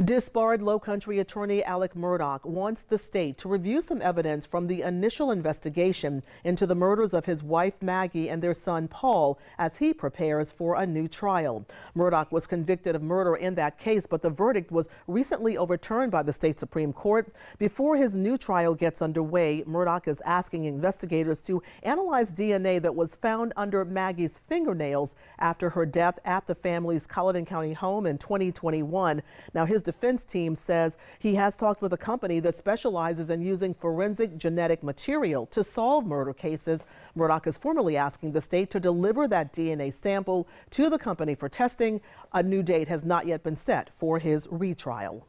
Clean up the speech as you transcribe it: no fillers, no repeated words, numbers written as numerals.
Disbarred Low Country attorney Alec Murdaugh wants the state to review some evidence from the initial investigation into the murders of his wife Maggie and their son Paul as he prepares for a new trial. Murdaugh was convicted of murder in that case, but the verdict was recently overturned by the state Supreme Court. Before his new trial gets underway, Murdaugh is asking investigators to analyze DNA that was found under Maggie's fingernails after her death at the family's Colleton County home in 2021. Now, his defense team says he has talked with a company that specializes in using forensic genetic material to solve murder cases. Murdaugh is formally asking the state to deliver that DNA sample to the company for testing. A new date has not yet been set for his retrial.